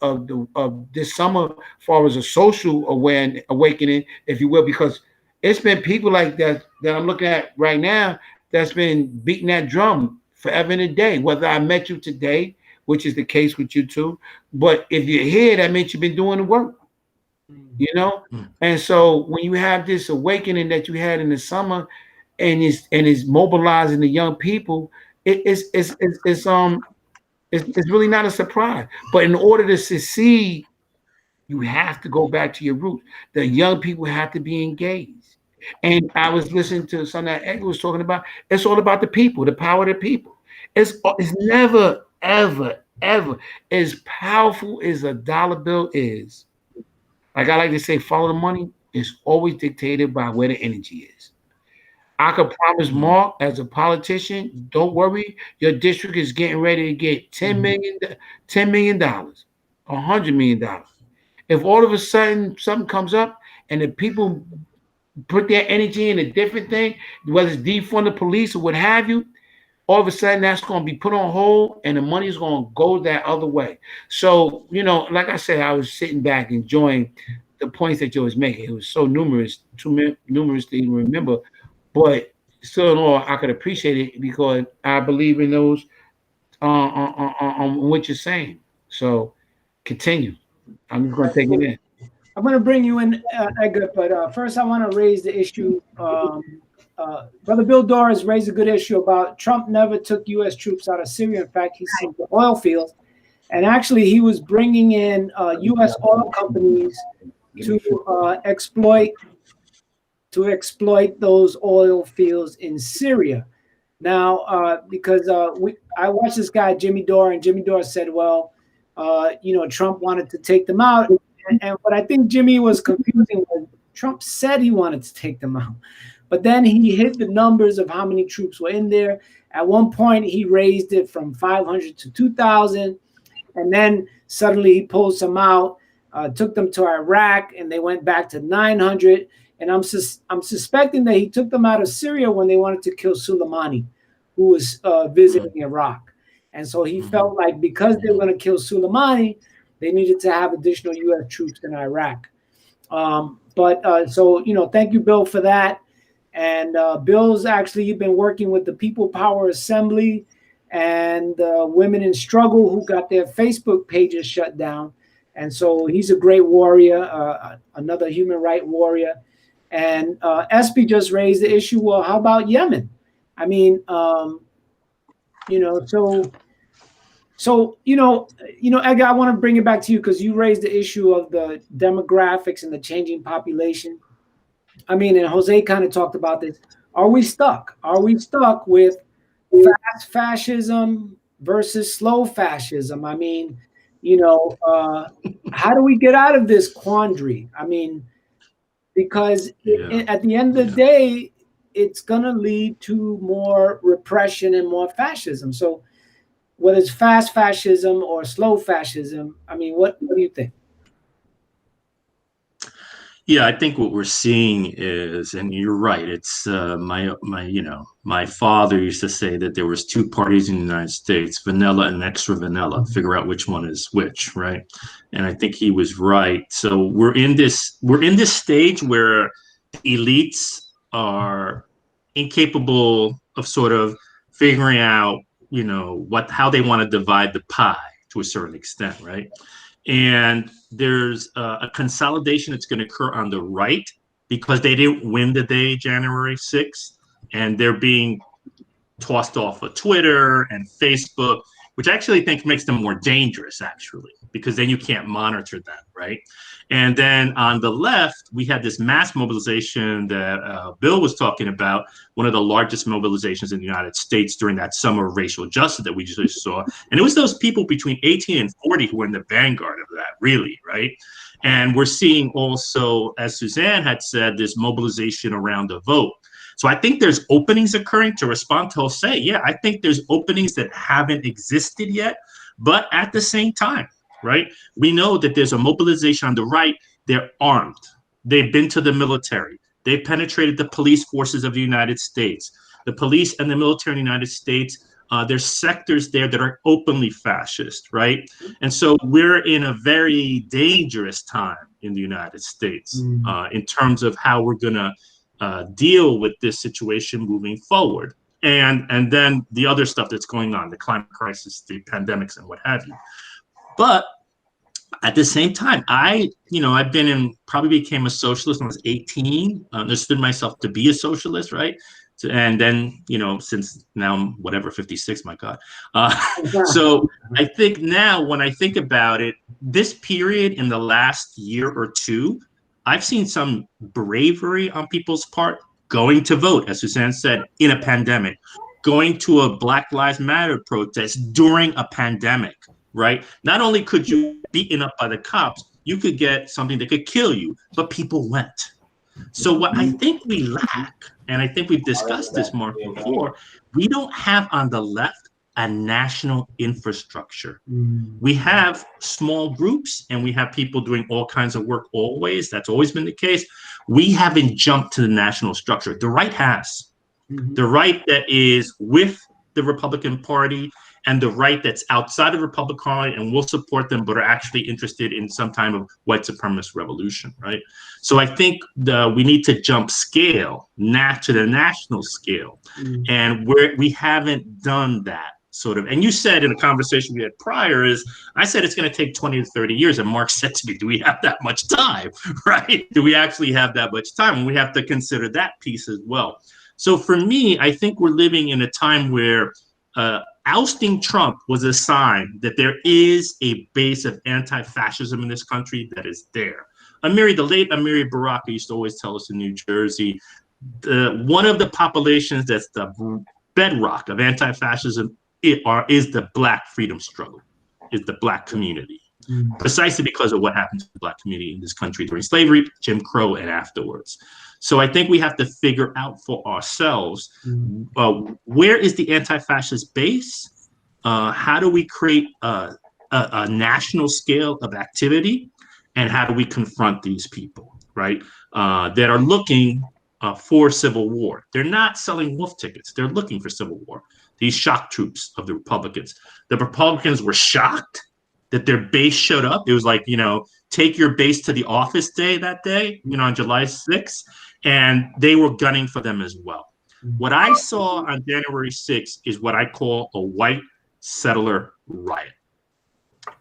L: this summer, as far as a social awakening, if you will, because it's been people like that I'm looking at right now that's been beating that drum forever and a day. Whether I met you today, which is the case with you too, but if you're here, that means you've been doing the work. And so when you have this awakening that you had in the summer, and it's mobilizing the young people, it's really not a surprise. But in order to succeed, you have to go back to your roots. The young people have to be engaged. And I was listening to something that Edgar was talking about. It's all about the people, the power of the people. It's never, ever, ever as powerful as a dollar bill is. Like I like to say, follow the money. It's always dictated by where the energy is. I could promise Mark, as a politician, don't worry, your district is getting ready to get $10 million, $100 million. If all of a sudden something comes up and the people put their energy in a different thing, whether it's defund the police or what have you, all of a sudden that's going to be put on hold and the money is going to go that other way. So, like I said, I was sitting back enjoying the points that you was making. It was so numerous, too numerous to even remember, but still in all, I could appreciate it because I believe in those, on what you're saying. So continue. I'm just going to take it in.
A: I'm going to bring you in, Edgar, but first I want to raise the issue. Brother Bill Doris raised a good issue about Trump never took U.S. troops out of Syria. In fact, he sent the oil fields, and actually he was bringing in U.S. oil companies to exploit those oil fields in Syria. Now, because I watched this guy Jimmy Dore, and Jimmy Dore said, well, Trump wanted to take them out, and what I think Jimmy was confusing was Trump said he wanted to take them out. But then he hit the numbers of how many troops were in there. At one point, he raised it from 500 to 2,000. And then suddenly he pulled some out, took them to Iraq, and they went back to 900. And I'm suspecting that he took them out of Syria when they wanted to kill Soleimani, who was visiting Iraq. And so he felt like because they were going to kill Soleimani, they needed to have additional U.S. troops in Iraq. So thank you, Bill, for that. And Bill's actually been working with the People Power Assembly and Women in Struggle, who got their Facebook pages shut down. And so he's a great warrior, another human rights warrior. And SB just raised the issue, well, how about Yemen? I mean, Edgar, I want to bring it back to you because you raised the issue of the demographics and the changing population. I mean, and Jose kind of talked about this. Are we stuck? Are we stuck with fast fascism versus slow fascism? I mean, how do we get out of this quandary? I mean, because at the end of the day, it's going to lead to more repression and more fascism. So whether it's fast fascism or slow fascism, I mean, what do you think?
B: Yeah, I think what we're seeing is, and you're right, it's my father used to say that there was two parties in the United States, vanilla and extra vanilla, figure out which one is which, right? And I think he was right. So we're in this stage where elites are incapable of sort of figuring out, how they want to divide the pie to a certain extent, right? And there's a consolidation that's going to occur on the right because they didn't win the day, January 6th. and they're being tossed off of Twitter and Facebook, which I actually think makes them more dangerous, actually, because then you can't monitor them, right? And then on the left, we had this mass mobilization that Bill was talking about, one of the largest mobilizations in the United States during that summer of racial justice that we just saw. And it was those people between 18 and 40 who were in the vanguard of that, really, right? And we're seeing also, as Suzanne had said, this mobilization around the vote. So I think there's openings occurring. To respond to Jose, yeah, I think there's openings that haven't existed yet, but at the same time, right, we know that there's a mobilization on the right. They're armed. They've been to the military. They've penetrated the police forces of the United States. The police and the military in the United States, there's sectors there that are openly fascist, right? And so we're in a very dangerous time in the United States in terms of how we're going to deal with this situation moving forward. And then the other stuff that's going on, the climate crisis, the pandemics, and what have you. But at the same time, I've probably became a socialist when I was 18, understood myself to be a socialist, right? And then, since now I'm whatever, 56, my God. So I think now when I think about it, this period in the last year or two, I've seen some bravery on people's part going to vote, as Suzanne said, in a pandemic, going to a Black Lives Matter protest during a pandemic, right? Not only could you be beaten up by the cops, you could get something that could kill you, but people went. So what I think we lack, and I think we've discussed this, Mark, before, we don't have on the left a national infrastructure. We have small groups and we have people doing all kinds of work always. That's always been the case. We haven't jumped to the national structure. The right has. The right that is with the Republican Party and the right that's outside of the Republican Party and will support them, but are actually interested in some kind of white supremacist revolution, right? So I think we need to jump scale to the national scale. And we haven't done that. Sort of, and you said in a conversation we had prior I said it's going to take 20 to 30 years, and Mark said to me, do we have that much time, right? Do we actually have that much time? And we have to consider that piece as well. So for me, I think we're living in a time where ousting Trump was a sign that there is a base of anti-fascism in this country that is there. The late Amiri Baraka used to always tell us in New Jersey, one of the populations that's the bedrock of anti-fascism is the Black freedom struggle, is the Black community, precisely because of what happened to the Black community in this country during slavery, Jim Crow, and afterwards. So I think we have to figure out for ourselves, where is the anti-fascist base? How do we create a national scale of activity? And how do we confront these people, right, that are looking for civil war? They're not selling wolf tickets. They're looking for civil war. These shock troops of the Republicans. The Republicans were shocked that their base showed up. It was like, take your base to the office day that day, on July 6th, and they were gunning for them as well. What I saw on January 6th is what I call a white settler riot.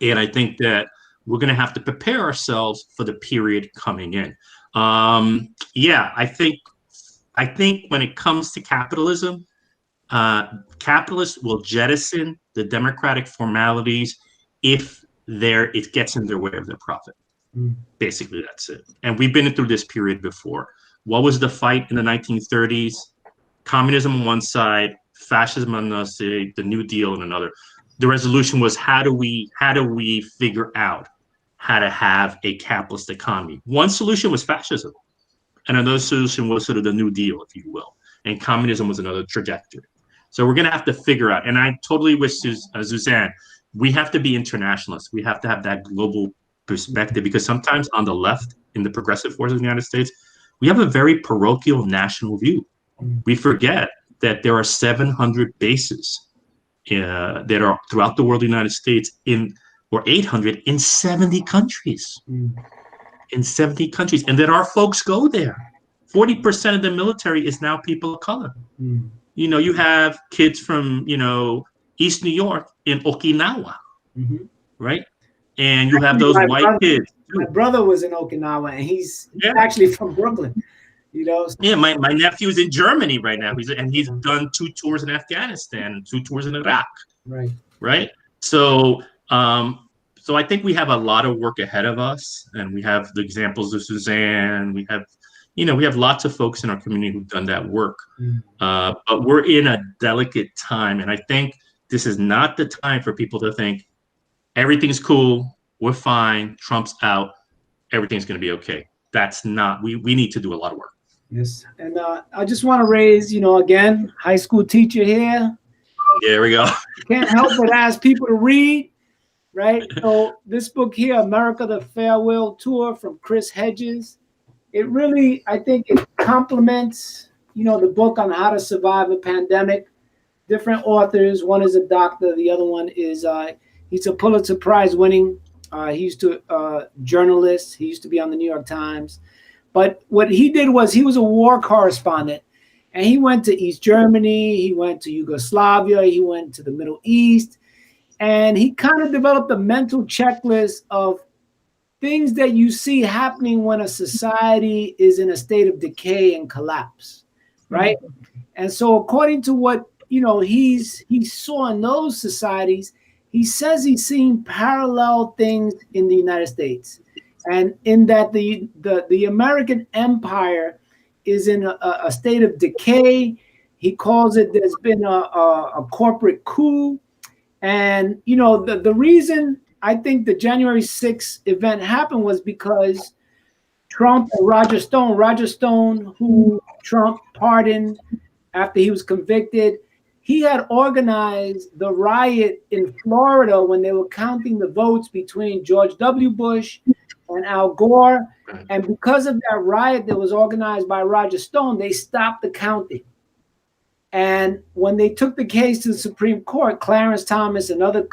B: And I think that we're going to have to prepare ourselves for the period coming in. I think when it comes to capitalism, capitalists will jettison the democratic formalities if it gets in their way of their profit. Basically, that's it. And we've been through this period before. What was the fight in the 1930s? Communism on one side, fascism on the other side, the New Deal on another. The resolution was, how do we figure out how to have a capitalist economy? One solution was fascism, and another solution was sort of the New Deal, if you will. And communism was another trajectory. So we're going to have to figure out, and I totally wish Suzanne, we have to be internationalists. We have to have that global perspective, because sometimes on the left, in the progressive forces of the United States, we have a very parochial national view. We forget that there are 700 bases that are throughout the world, the United States, or 800 in 70 countries. In 70 countries, and that our folks go there. 40% of the military is now people of color. You have kids from, East New York in Okinawa, right? And you have those white kids.
A: My brother was in Okinawa, and he's actually from Brooklyn. You know.
B: Yeah, my nephew's in Germany right now. He's done 2 tours in Afghanistan and 2 tours in Iraq.
A: Right.
B: Right. So so I think we have a lot of work ahead of us, and we have the examples of Suzanne. We have lots of folks in our community who've done that work. But we're in a delicate time, and I think this is not the time for people to think everything's cool, we're fine, Trump's out, everything's going to be okay. That's not. We need to do a lot of work.
A: Yes, and I just want to raise, again, high school teacher here.
B: There we go.
A: Can't help but ask people to read, right? So this book here, America, the Farewell Tour from Chris Hedges, it really, I think it complements, the book on how to survive a pandemic. Different authors. One is a doctor. The other one is, he's a Pulitzer Prize winning. He used to journalist. He used to be on the New York Times. But what he did was he was a war correspondent. And he went to East Germany, he went to Yugoslavia, he went to the Middle East, and he kind of developed a mental checklist of things that you see happening when a society is in a state of decay and collapse, right? And so according to what, he saw in those societies, he says he's seen parallel things in the United States. And in that the American empire is in a state of decay. He calls it, there's been a corporate coup. And, the reason I think the January 6th event happened was because Trump and Roger Stone, who Trump pardoned after he was convicted, he had organized the riot in Florida when they were counting the votes between George W. Bush and Al Gore. And because of that riot that was organized by Roger Stone, they stopped the counting. And when they took the case to the Supreme Court, Clarence Thomas and other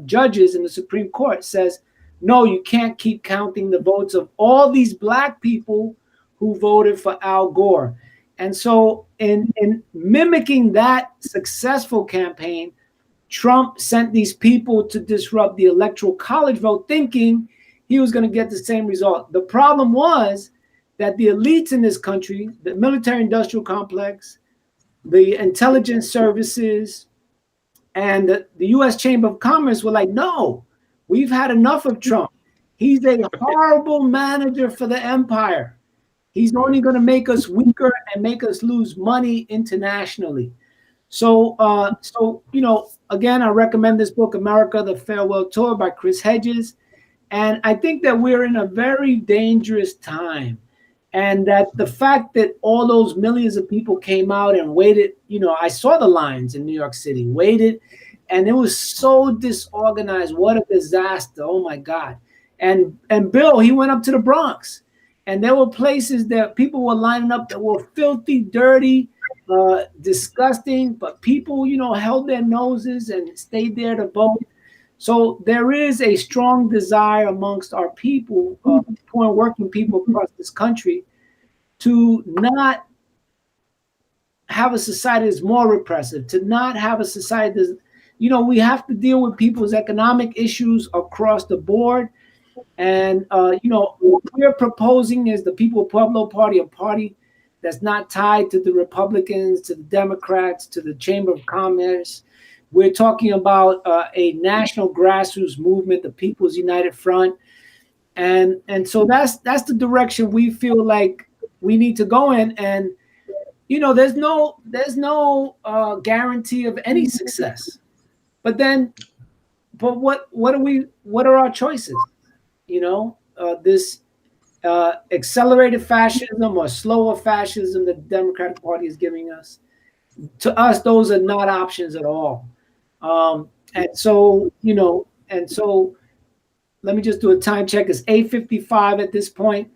A: judges in the Supreme Court says, no, you can't keep counting the votes of all these black people who voted for Al Gore. And so in mimicking that successful campaign, Trump sent these people to disrupt the Electoral College vote, thinking he was going to get the same result. The problem was that the elites in this country, the military-industrial complex, the intelligence services, and the U.S. Chamber of Commerce were like, no, we've had enough of Trump. He's a horrible manager for the empire. He's only going to make us weaker and make us lose money internationally. So, again, I recommend this book, America, the Farewell Tour by Chris Hedges. And I think that we're in a very dangerous time. And that the fact that all those millions of people came out and waited, I saw the lines in New York City, waited, and it was so disorganized. What a disaster. Oh, my God. And Bill, he went up to the Bronx. And there were places that people were lining up that were filthy, dirty, disgusting. But people, held their noses and stayed there to vote. So there is a strong desire amongst our people, poor and working people across this country, to not have a society that's more repressive, to not have a society that's, we have to deal with people's economic issues across the board. And, what we're proposing is the People-Pueblo Party, a party that's not tied to the Republicans, to the Democrats, to the Chamber of Commerce. We're talking about a national grassroots movement, the People's United Front. And so that's the direction we feel like we need to go in. And, there's no guarantee of any success. But what are our choices? This accelerated fascism or slower fascism that the Democratic Party is giving us. To us, those are not options at all. And so let me just do a time check. It's 8:55 at this point.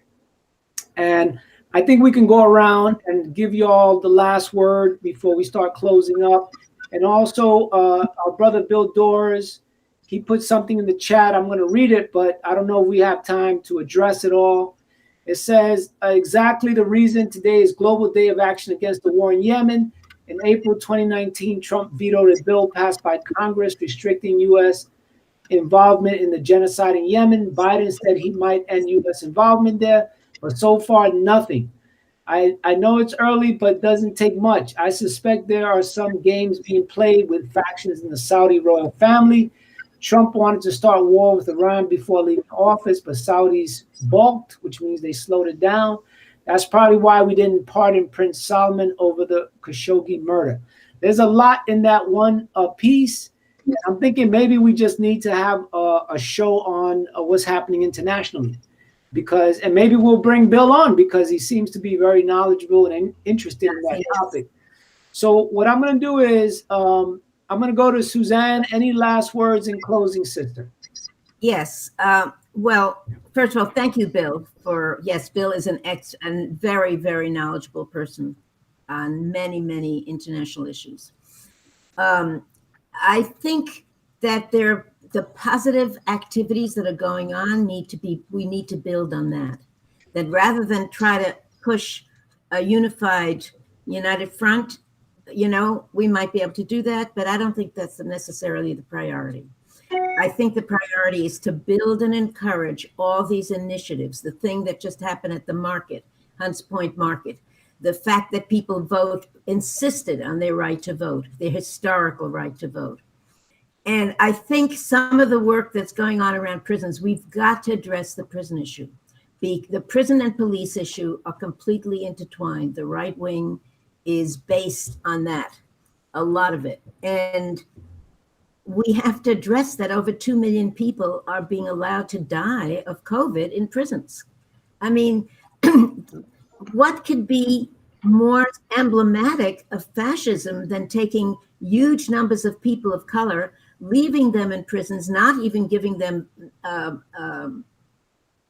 A: And I think we can go around and give you all the last word before we start closing up. And also our brother Bill Doors, he put something in the chat. I'm going to read it, but I don't know if we have time to address it all. It says, exactly the reason today is Global Day of Action Against the War in Yemen. In April 2019, Trump vetoed a bill passed by Congress restricting U.S. involvement in the genocide in Yemen. Biden said he might end U.S. involvement there, but so far, nothing. I know it's early, but it doesn't take much. I suspect there are some games being played with factions in the Saudi royal family. Trump wanted to start war with Iran before leaving office, but Saudis balked, which means they slowed it down. That's probably why we didn't pardon Prince Solomon over the Khashoggi murder. There's a lot in that one piece. I'm thinking maybe we just need to have a show on what's happening internationally. And maybe we'll bring Bill on because he seems to be very knowledgeable and interested in that topic. So what I'm going to do is I'm going to go to Suzanne. Any last words in closing, sister?
C: Yes. Well, first of all, thank you, Bill, Bill is a very, very knowledgeable person on many, many international issues. I think that the positive activities that are going on we need to build on that. That rather than try to push a united front, we might be able to do that, but I don't think that's necessarily the priority. I think the priority is to build and encourage all these initiatives. The thing that just happened at the market, Hunts Point Market, the fact that people insisted on their right to vote, their historical right to vote. And I think some of the work that's going on around prisons, we've got to address the prison issue. The prison and police issue are completely intertwined. The right wing is based on that, a lot of it. And we have to address that over 2 million people are being allowed to die of COVID in prisons. I mean, what could be more emblematic of fascism than taking huge numbers of people of color, leaving them in prisons, not even giving them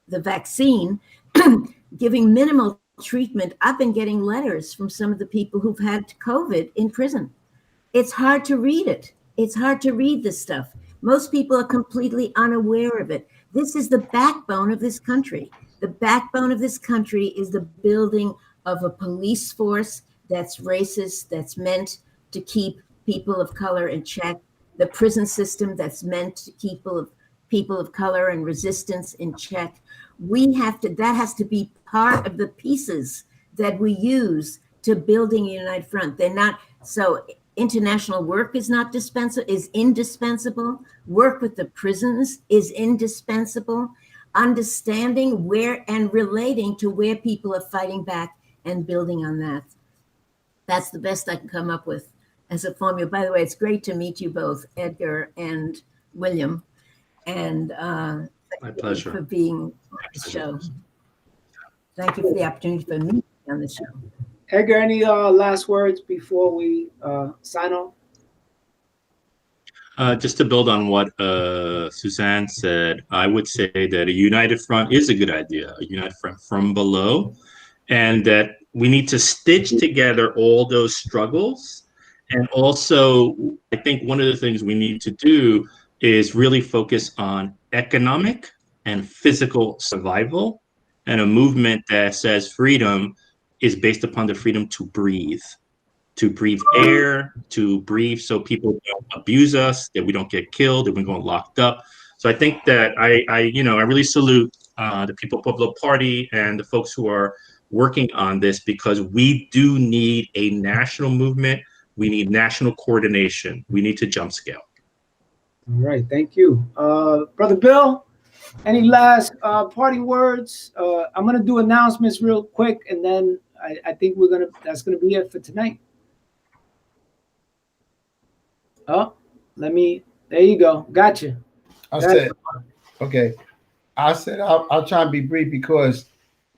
C: the vaccine, giving minimal treatment? I've been getting letters from some of the people who've had COVID in prison. It's hard to read it. It's hard to read this stuff. Most people are completely unaware of it. This is the backbone of this country. The backbone of this country is the building of a police force that's racist, that's meant to keep people of color in check, the prison system that's meant to keep people of color and resistance in check. That has to be part of the pieces that we use to building a united front. They're not, so international work is indispensable. Work with the prisons is indispensable. Understanding where and relating to where people are fighting back and building on that. That's the best I can come up with as a formula. By the way, it's great to meet you both, Edgar and William. And
B: my pleasure
C: for being on the show. Thank you for the opportunity for me on the show.
A: Edgar, any last words before we sign off?
B: Just to build on what Suzanne said, I would say that a united front is a good idea, a united front from below, and that we need to stitch together all those struggles. And also, I think one of the things we need to do is really focus on economic and physical survival, and a movement that says freedom is based upon the freedom to breathe air, to breathe so people don't abuse us, that we don't get killed, that we don't get locked up. So I think that I really salute the People-Pueblo Party and the folks who are working on this, because we do need a national movement. We need national coordination. We need to jump scale.
A: All right, thank you. Brother Bill, any last parting words? I'm gonna do announcements real quick, and then I think that's gonna be it for tonight. Oh, there you go. Gotcha.
L: I said I'll try and be brief, because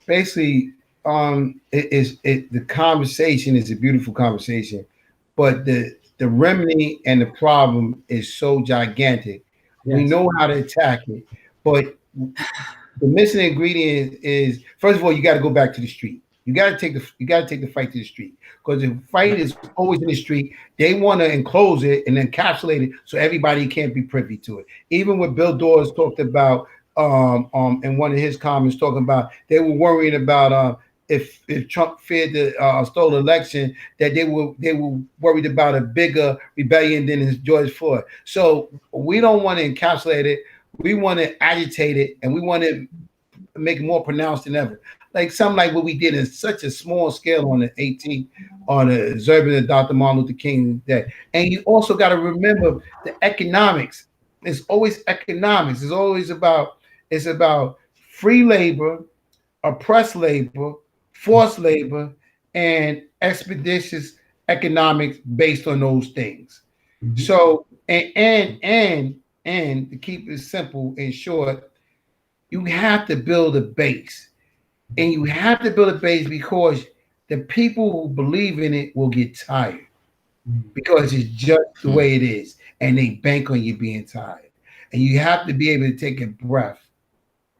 L: basically the conversation is a beautiful conversation, but the remedy and the problem is so gigantic. Yes. We know how to attack it, but the missing ingredient is, first of all, you got to go back to the street. You got to take the fight to the street, because the fight is always in the street. They want to enclose it and encapsulate it so everybody can't be privy to it. Even what Bill Dawes talked about in one of his comments, talking about they were worrying about if Trump feared the stolen election, that they were worried about a bigger rebellion than his George Floyd. So we don't want to encapsulate it. We want to agitate it, and we want to make it more pronounced than ever. Like something like what we did in such a small scale on the 18th, on the observing of Dr. Martin Luther King Day. And you also got to remember the economics. It's always economics. It's about free labor, oppressed labor, forced labor, and expeditious economics based on those things. Mm-hmm. So and to keep it simple and short, you have to build a base. And you have to build a base because the people who believe in it will get tired because it's just the way it is. And they bank on you being tired. And you have to be able to take a breath.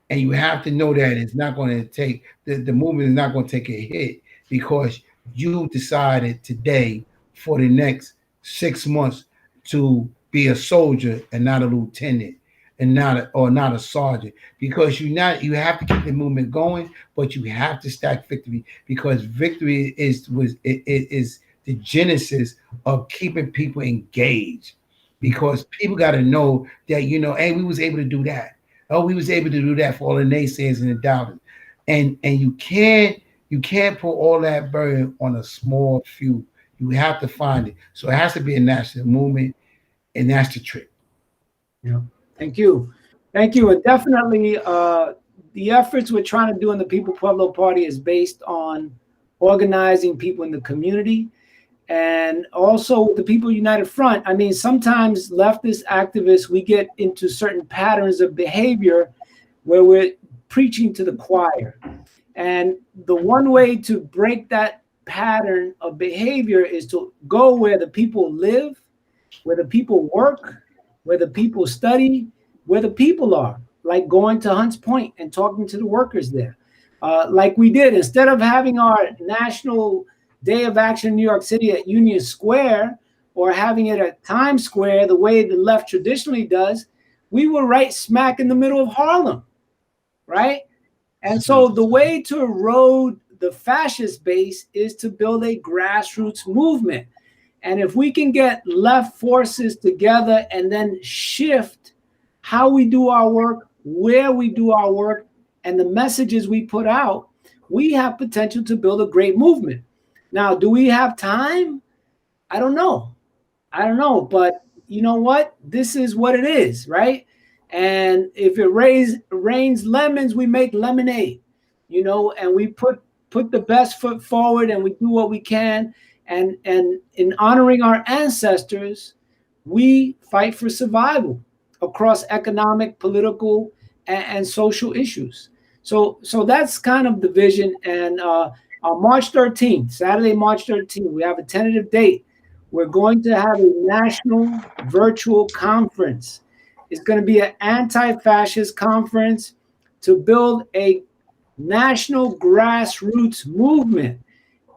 L: And you have to know that it's not going to take, the movement is not going to take a hit because you decided today for the next 6 months to be a soldier and not a lieutenant. And not a sergeant, because you have to keep the movement going, but you have to stack victory because victory is the genesis of keeping people engaged. Because people got to know that hey, we was able to do that. Oh, we was able to do that for all the naysayers and the doubters, and you can't put all that burden on a small few. You have to find it. So it has to be a national movement, and that's the trick.
A: Yeah. Thank you. And definitely the efforts we're trying to do in the People-Pueblo Party is based on organizing people in the community and also the People United Front. I mean, sometimes leftist activists, we get into certain patterns of behavior where we're preaching to the choir. And the one way to break that pattern of behavior is to go where the people live, where the people work, where the people study, where the people are, like going to Hunts Point and talking to the workers there. Like we did, instead of having our National Day of Action in New York City at Union Square or having it at Times Square the way the left traditionally does, we were right smack in the middle of Harlem, right? And so the way to erode the fascist base is to build a grassroots movement. And if we can get left forces together and then shift how we do our work, where we do our work, and the messages we put out, we have potential to build a great movement. Now, do we have time? I don't know. But you know what? This is what it is, right? And if it rains lemons, we make lemonade, and we put the best foot forward and we do what we can. And in honoring our ancestors, we fight for survival across economic, political, and social issues. So that's kind of the vision. And on March 13th, Saturday, March 13th, we have a tentative date. We're going to have a national virtual conference. It's going to be an anti-fascist conference to build a national grassroots movement.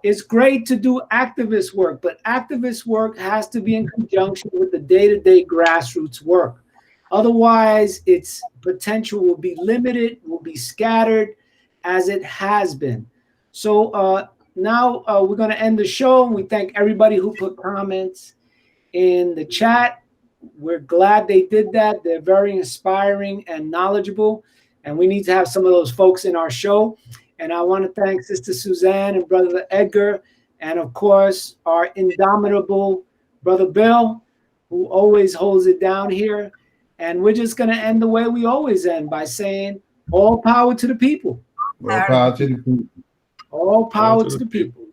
A: It's great to do activist work, but activist work has to be in conjunction with the day-to-day grassroots work. Otherwise, its potential will be limited, will be scattered, as it has been. So now we're going to end the show, and we thank everybody who put comments in the chat. We're glad they did that. They're very inspiring and knowledgeable, and we need to have some of those folks in our show. And I want to thank Sister Suzanne and Brother Edgar, and of course, our indomitable Brother Bill, who always holds it down here. And we're just going to end the way we always end, by saying, all power to the people.
L: All power to the people.
A: All power to the people.